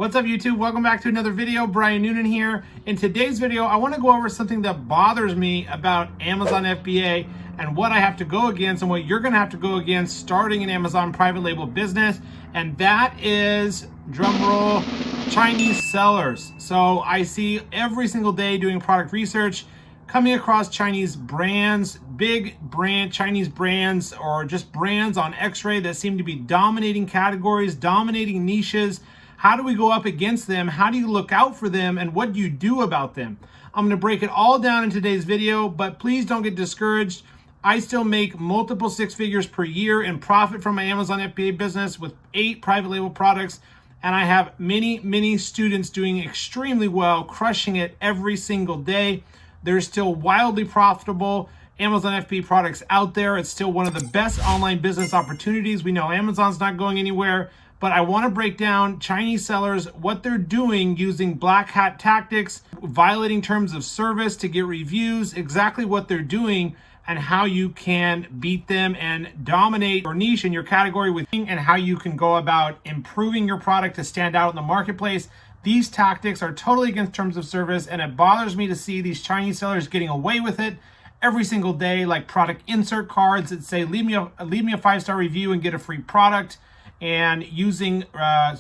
What's up YouTube? Welcome back to another video. Brian Noonan here. In today's video, I want to go over something that bothers me about Amazon FBA and what I have to go against and what you're going to have to go against starting an Amazon private label business. And that is, drumroll, Chinese sellers. So I see every single day doing product research, coming across Chinese brands, big brand Chinese brands, or just brands on X-Ray that seem to be dominating categories, dominating niches. How do we go up against them? How do you look out for them? And what do you do about them? I'm gonna break it all down in today's video, but please don't get discouraged. I still make multiple six figures per year in profit from my Amazon FBA business with 8 private label products. And I have many students doing extremely well, crushing it every single day. They're still wildly profitable Amazon FBA products out there. It's still one of the best online business opportunities. We know Amazon's not going anywhere. But I want to break down Chinese sellers, what they're doing using black hat tactics, violating terms of service to get reviews, exactly what they're doing and how you can beat them and dominate your niche in your category with, and how you can go about improving your product to stand out in the marketplace. These tactics are totally against terms of service, and it bothers me to see these Chinese sellers getting away with it every single day, like product insert cards that say, leave me a 5-star review and get a free product, and using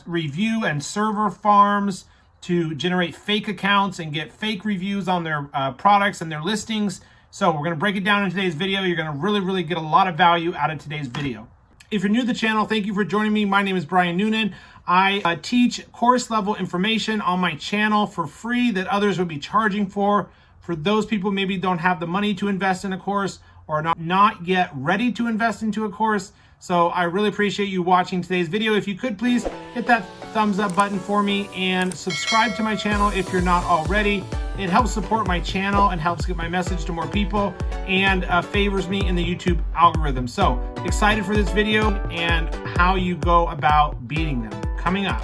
review and server farms to generate fake accounts and get fake reviews on their products and their listings. So we're gonna break it down in today's video. You're gonna really get a lot of value out of today's video. If you're new to the channel, thank you for joining me. My name is Brian Noonan. I teach course level information on my channel for free that others would be charging for those people maybe don't have the money to invest in a course or not yet ready to invest into a course. So I really appreciate you watching today's video. If you could please hit that thumbs up button for me and subscribe to my channel if you're not already. It helps support my channel and helps get my message to more people and favors me in the YouTube algorithm. So excited for this video and how you go about beating them. Coming up.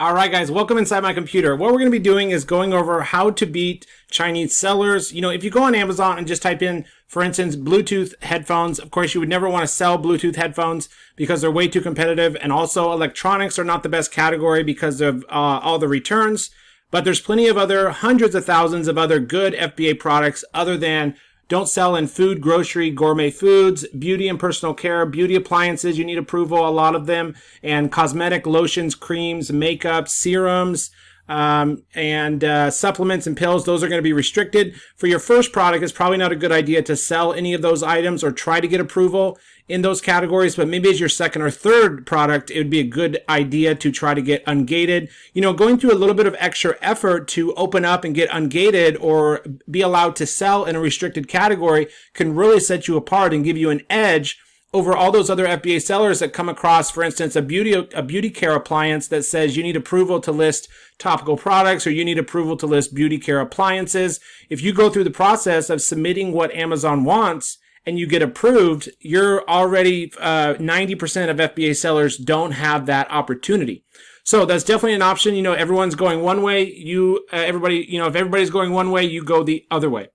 All right, guys, welcome inside my computer. What we're going to be doing is going over how to beat Chinese sellers. You know, if you go on Amazon and just type in, for instance, Bluetooth headphones, of course, you would never want to sell Bluetooth headphones because they're way too competitive. And also electronics are not the best category because of all the returns. But there's plenty of other hundreds of thousands of other good FBA products other than don't sell in food, grocery, gourmet foods, beauty and personal care, beauty appliances. You need approval, a lot of them, and cosmetic lotions, creams, makeup, serums, and supplements and pills. Those are going to be restricted. For your first product, it's probably not a good idea to sell any of those items or try to get approval in those categories, but maybe as your second or third product, it would be a good idea to try to get ungated. You know, going through a little bit of extra effort to open up and get ungated or be allowed to sell in a restricted category can really set you apart and give you an edge over all those other FBA sellers that come across, for instance, a beauty care appliance that says you need approval to list topical products or you need approval to list beauty care appliances. If you go through the process of submitting what Amazon wants and you get approved, you're already 90% of FBA sellers don't have that opportunity. So that's definitely an option. You know, everyone's going one way. If everybody's going one way, you go the other way.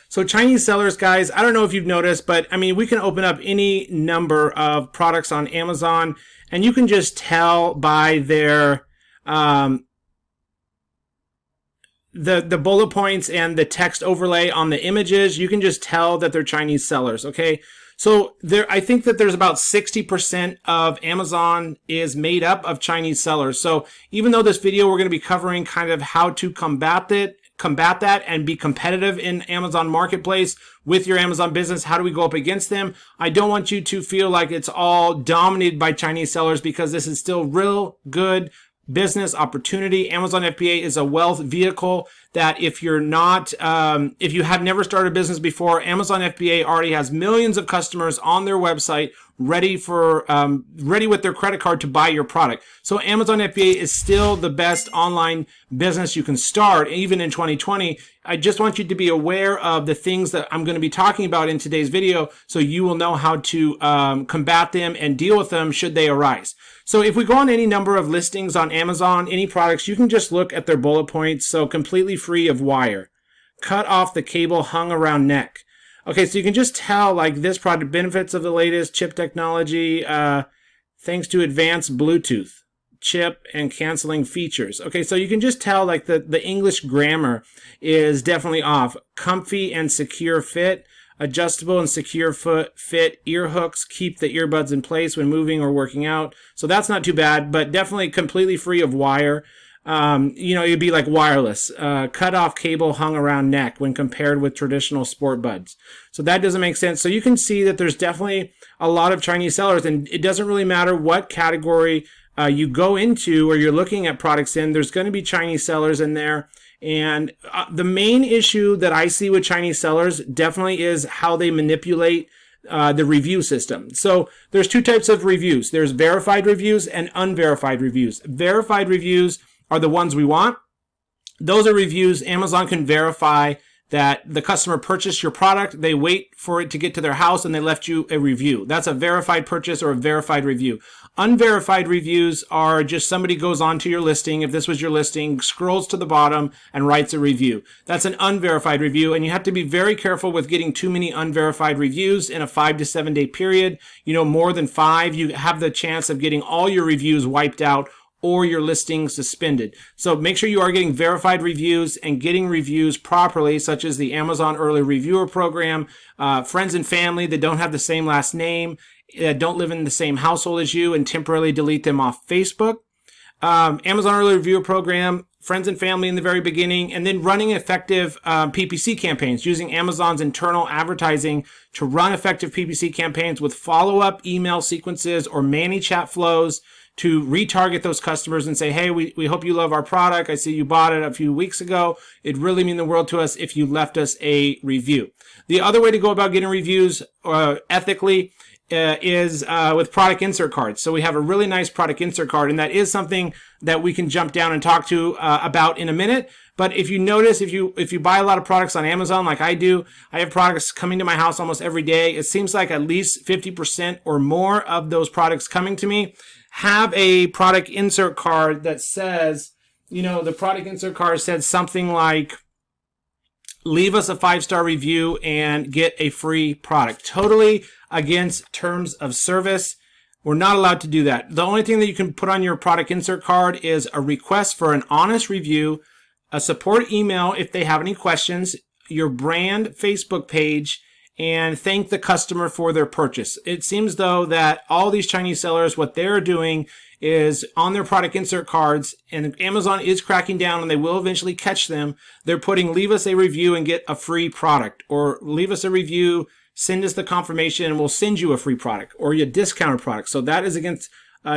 So Chinese sellers, guys, I don't know if you've noticed, but I mean, we can open up any number of products on Amazon and you can just tell by their the bullet points and the text overlay on the images. You can just tell that they're Chinese sellers. Okay. So I think that there's about 60% of Amazon is made up of Chinese sellers. So even though this video, we're going to be covering kind of how to combat that and be competitive in Amazon Marketplace with your Amazon business. How do we go up against them? I don't want you to feel like it's all dominated by Chinese sellers because this is still real good business opportunity. Amazon FBA is a wealth vehicle that if you're not, if you have never started a business before, Amazon FBA already has millions of customers on their website ready with their credit card to buy your product. So Amazon FBA is still the best online business you can start, even in 2020. I just want you to be aware of the things that I'm going to be talking about in today's video, so you will know how to combat them and deal with them should they arise. So if we go on any number of listings on Amazon, any products, you can just look at their bullet points. So completely free of wire, cut off the cable hung around neck. Okay, so you can just tell, like, this product, benefits of the latest chip technology, thanks to advanced Bluetooth chip and canceling features. Okay, so you can just tell, like, the English grammar is definitely off. Comfy and secure fit, adjustable and secure fit ear hooks, keep the earbuds in place when moving or working out. So that's not too bad, but definitely completely free of wire. It'd be like wireless, cut off cable hung around neck when compared with traditional sport buds. So that doesn't make sense. So you can see that there's definitely a lot of Chinese sellers, and it doesn't really matter what category you go into or you're looking at products in, there's going to be Chinese sellers in there. And the main issue that I see with Chinese sellers definitely is how they manipulate the review system. So there's two types of reviews. There's verified reviews and unverified reviews. Verified reviews are the ones we want. Those are reviews Amazon can verify that the customer purchased your product, they wait for it to get to their house, and they left you a review. That's a verified purchase or a verified review. Unverified reviews are just somebody goes onto your listing, if this was your listing, scrolls to the bottom and writes a review. That's an unverified review, and you have to be very careful with getting too many unverified reviews in a 5 to 7 day period. More than 5, you have the chance of getting all your reviews wiped out or your listing suspended. So make sure you are getting verified reviews and getting reviews properly, such as the Amazon Early Reviewer Program, friends and family that don't have the same last name, don't live in the same household as you, and temporarily delete them off Facebook. Amazon Early Reviewer Program, friends and family in the very beginning, and then running effective PPC campaigns, using Amazon's internal advertising to run effective PPC campaigns with follow-up email sequences or ManyChat flows to retarget those customers and say, hey, we hope you love our product. I see you bought it a few weeks ago. It'd really mean the world to us if you left us a review. The other way to go about getting reviews ethically is with product insert cards. So we have a really nice product insert card, and that is something that we can jump down and talk to about in a minute. But if you notice, if you buy a lot of products on Amazon like I do, I have products coming to my house almost every day. It seems like at least 50% or more of those products coming to me have a product insert card that says, the product insert card said something like, leave us a 5-star review and get a free product. Totally against terms of service. We're not allowed to do that. The only thing that you can put on your product insert card is a request for an honest review, a support email if they have any questions, your brand Facebook page, and thank the customer for their purchase. It seems though that all these Chinese sellers, what they're doing is on their product insert cards, and Amazon is cracking down and they will eventually catch them. They're putting, leave us a review and get a free product, or leave us a review, send us the confirmation and we'll send you a free product or a discounted product. So that is against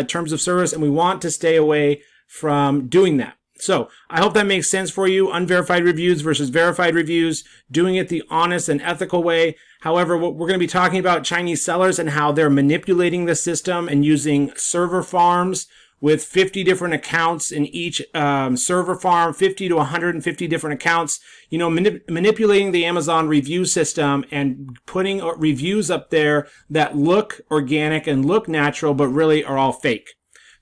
terms of service, and we want to stay away from doing that. So I hope that makes sense for you. Unverified reviews versus verified reviews, doing it the honest and ethical way. However, what we're going to be talking about Chinese sellers and how they're manipulating the system and using server farms with 50 different accounts in each server farm, 50 to 150 different accounts, manipulating the Amazon review system and putting reviews up there that look organic and look natural, but really are all fake.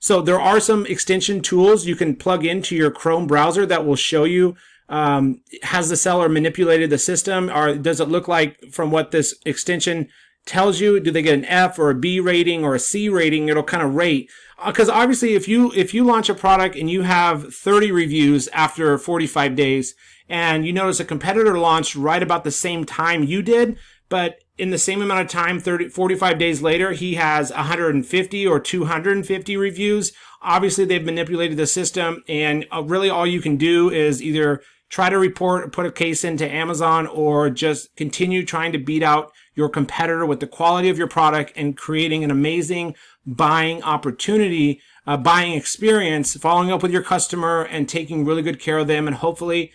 So there are some extension tools you can plug into your Chrome browser that will show you, has the seller manipulated the system, or does it look like, from what this extension tells you, do they get an F or a B rating or a C rating? It'll kind of rate. Because obviously if you launch a product and you have 30 reviews after 45 days, and you notice a competitor launched right about the same time you did, but in the same amount of time, 45 days later, he has 150 or 250 reviews. Obviously, they've manipulated the system, and really all you can do is either try to report or put a case into Amazon, or just continue trying to beat out your competitor with the quality of your product and creating an amazing buying opportunity, buying experience, following up with your customer and taking really good care of them. And hopefully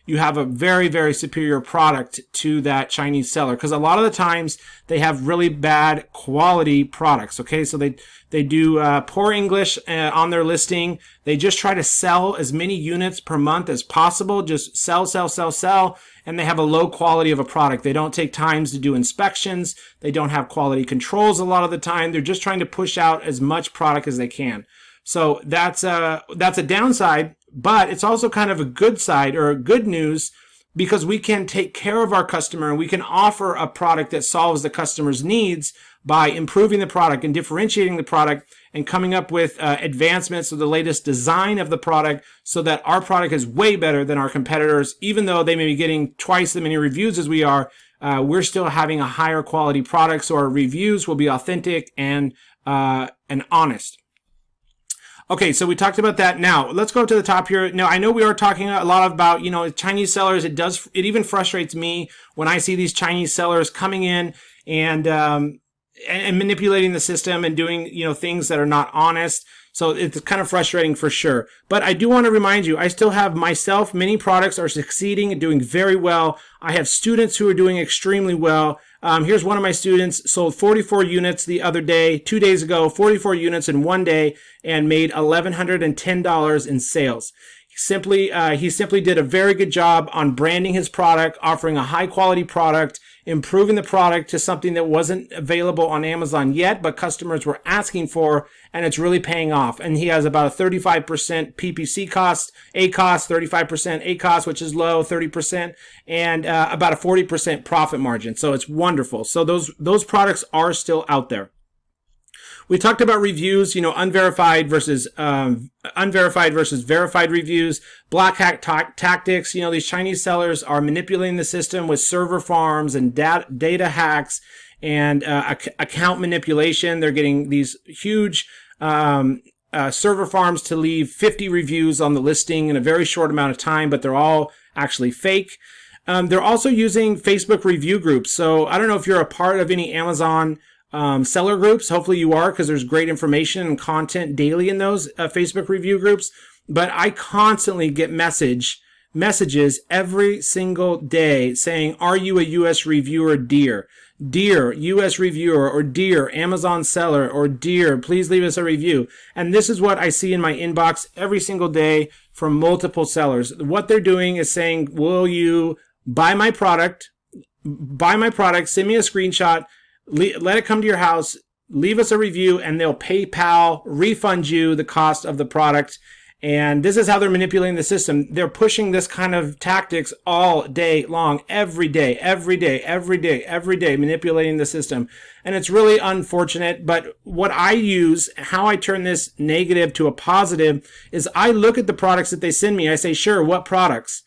you have a very, very superior product to that Chinese seller. Because a lot of the times they have really bad quality products. Okay, so they do poor English on their listing. They just try to sell as many units per month as possible. Just sell, sell, sell, sell. And they have a low quality of a product. They don't take times to do inspections. They don't have quality controls a lot of the time. They're just trying to push out as much product as they can. So that's a downside, but it's also kind of a good side or a good news, because we can take care of our customer and we can offer a product that solves the customer's needs by improving the product and differentiating the product and coming up with advancements of the latest design of the product, so that our product is way better than our competitors. Even though they may be getting twice as many reviews as we are, we're still having a higher quality product, so our reviews will be authentic and honest. Okay, so we talked about that. Now, let's go up to the top here. Now, I know we are talking a lot about, Chinese sellers. It even frustrates me when I see these Chinese sellers coming in and manipulating the system and doing, things that are not honest. So it's kind of frustrating for sure. But I do want to remind you, I still have myself. Many products are succeeding and doing very well. I have students who are doing extremely well. Here's one of my students, sold 44 units the other day, 2 days ago, 44 units in one day, and made $1,110 in sales. He simply did a very good job on branding his product, offering a high quality product, improving the product to something that wasn't available on Amazon yet, but customers were asking for, and it's really paying off. And he has about a 35% PPC cost, ACost, 35% ACost, which is low, 30%, and about a 40% profit margin. So it's wonderful. So those products are still out there. We talked about reviews, unverified versus verified reviews, black hat tactics. These Chinese sellers are manipulating the system with server farms and data hacks and account manipulation. They're getting these huge server farms to leave 50 reviews on the listing in a very short amount of time, but they're all actually fake. They're also using Facebook review groups. So I don't know if you're a part of any Amazon seller groups. Hopefully you are, because there's great information and content daily in those Facebook review groups. But I constantly get messages every single day saying, are you a US reviewer, dear? Dear US reviewer, or dear Amazon seller, or dear, please leave us a review. And this is what I see in my inbox every single day from multiple sellers. What they're doing is saying, will you buy my product, send me a screenshot, let it come to your house, leave us a review, and they'll PayPal refund you the cost of the product. And this is how they're manipulating the system. They're pushing this kind of tactics all day long, every day, manipulating the system. And it's really unfortunate. But what I use, how I turn this negative to a positive, is I look at the products that they send me. I say, sure, what products?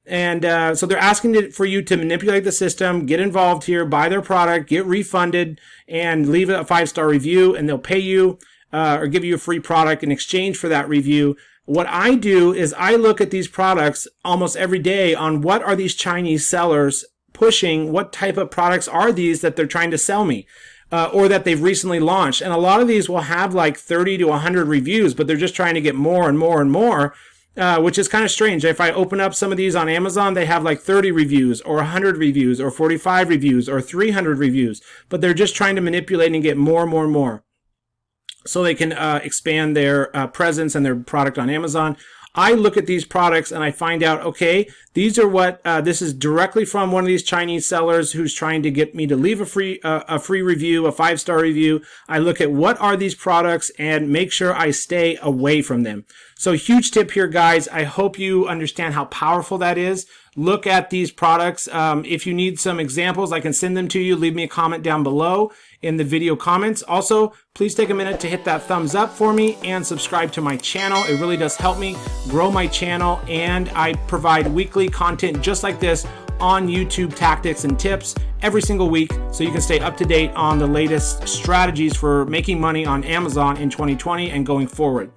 And so they're asking for you to manipulate the system, get involved here, buy their product, get refunded, and leave a 5-star review, and they'll pay you or give you a free product in exchange for that review. What I do is I look at these products almost every day on what are these Chinese sellers pushing, what type of products are these that they're trying to sell me, or that they've recently launched. And a lot of these will have like 30 to 100 reviews, but they're just trying to get more and more and more. Which is kind of strange. If I open up some of these on Amazon, they have like 30 reviews or 100 reviews or 45 reviews or 300 reviews, but they're just trying to manipulate and get more and more and more so they can expand their presence and their product on Amazon. I look at these products and I find out, okay, these are what, this is directly from one of these Chinese sellers who's trying to get me to leave a free review, a 5-star review. I look at what are these products and make sure I stay away from them. So huge tip here, guys. I hope you understand how powerful that is. Look at these products. If you need some examples, I can send them to you. Leave me a comment down below in the video comments. Also, please take a minute to hit that thumbs up for me and subscribe to my channel. It really does help me grow my channel, and I provide weekly content just like this on YouTube, tactics and tips every single week, so you can stay up to date on the latest strategies for making money on Amazon in 2020 and going forward.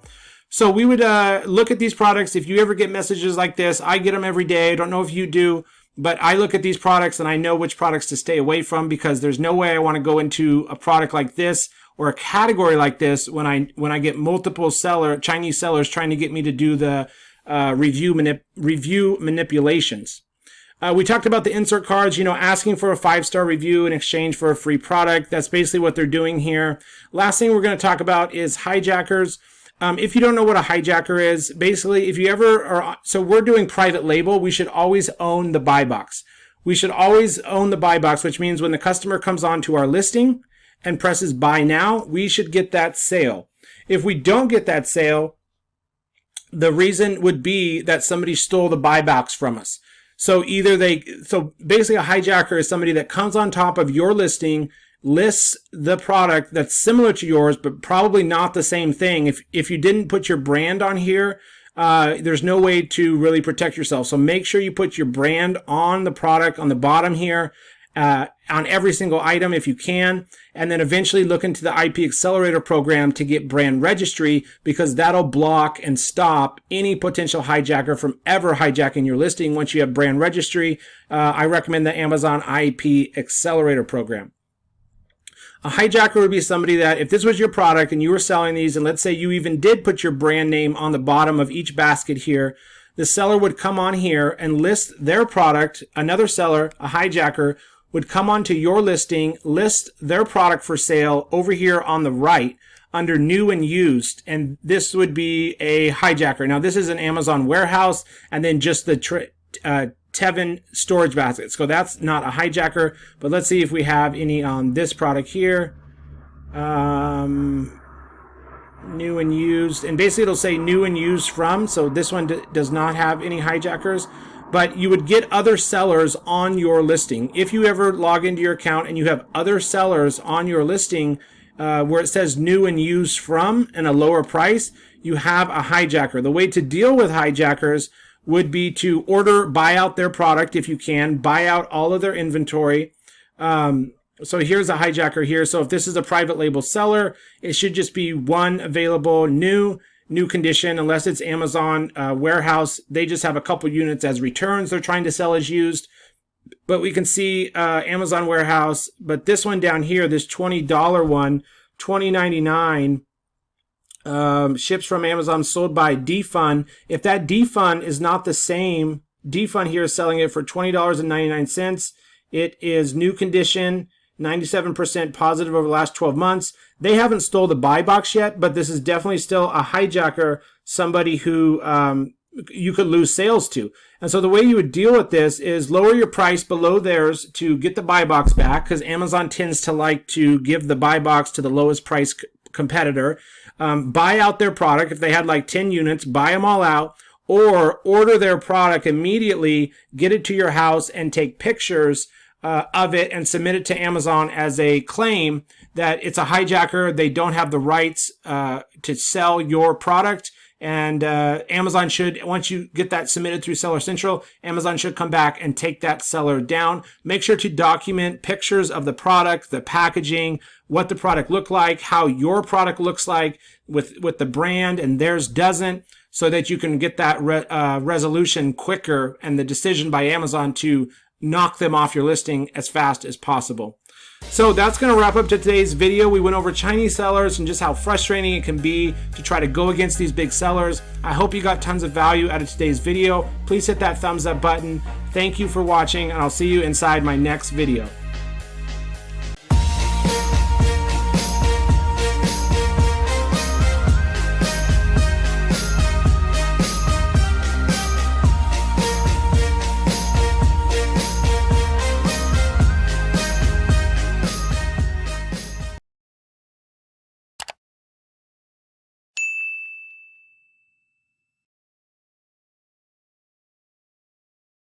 So we would look at these products. If you ever get messages like this, I get them every day. I don't know if you do, but I look at these products and I know which products to stay away from, because there's no way I want to go into a product like this or a category like this when I get multiple Chinese sellers trying to get me to do the review manipulations. We talked about the insert cards, asking for a 5-star review in exchange for a free product. That's basically what they're doing here. Last thing we're going to talk about is hijackers. If you don't know what a hijacker is, basically, if you ever are, so we're doing private label, we should always own the buy box. We should always own the buy box, which means when the customer comes onto our listing and presses buy now, we should get that sale. If we don't get that sale, the reason would be that somebody stole the buy box from us. So so basically a hijacker is somebody that comes on top of your listing, lists the product that's similar to yours, but probably not the same thing. If you didn't put your brand on here, there's no way to really protect yourself. So make sure you put your brand on the product on the bottom here, on every single item if you can, and then eventually look into the IP Accelerator program to get brand registry, because that'll block and stop any potential hijacker from ever hijacking your listing. Once you have brand registry, I recommend the Amazon IP Accelerator program. A hijacker would be somebody that, if this was your product and you were selling these, and let's say you even did put your brand name on the bottom of each basket here, the seller would come on here and list their product. Another seller, a hijacker, would come onto your listing, list their product for sale over here on the right under new and used, and this would be a hijacker. Now this is an Amazon warehouse and then just the Twain storage basket, so that's not a hijacker. But let's see if we have any on this product here. New and used, and basically it'll say new and used from, so this one does not have any hijackers. But you would get other sellers on your listing. If you ever log into your account and you have other sellers on your listing where it says new and used from and a lower price, you have a hijacker. The way to deal with hijackers would be to buy out their product if you can, buy out all of their inventory. So here's a hijacker here. So if this is a private label seller, it should just be one available new condition, unless it's Amazon warehouse. They just have a couple units as returns they're trying to sell as used. But we can see Amazon warehouse. But this one down here, this $20 one, $20.99, ships from Amazon, sold by Defund. If that Defund is not the same, Defund here is selling it for $20.99. It is new condition, 97% positive over the last 12 months. They haven't stole the buy box yet, but this is definitely still a hijacker, somebody who you could lose sales to. And so the way you would deal with this is lower your price below theirs to get the buy box back, because Amazon tends to like to give the buy box to the lowest price competitor. Buy out their product. If they had like 10 units, buy them all out, or order their product immediately, get it to your house and take pictures of it and submit it to Amazon as a claim that it's a hijacker. They don't have the rights to sell your product. And Amazon should, once you get that submitted through Seller Central, Amazon should come back and take that seller down. Make sure to document pictures of the product, the packaging, what the product looked like, how your product looks like with the brand and theirs doesn't, so that you can get that resolution quicker and the decision by Amazon to knock them off your listing as fast as possible. So that's going to wrap up today's video. We went over Chinese sellers and just how frustrating it can be to try to go against these big sellers. I hope you got tons of value out of today's video. Please hit that thumbs up button. Thank you for watching, and I'll see you inside my next video.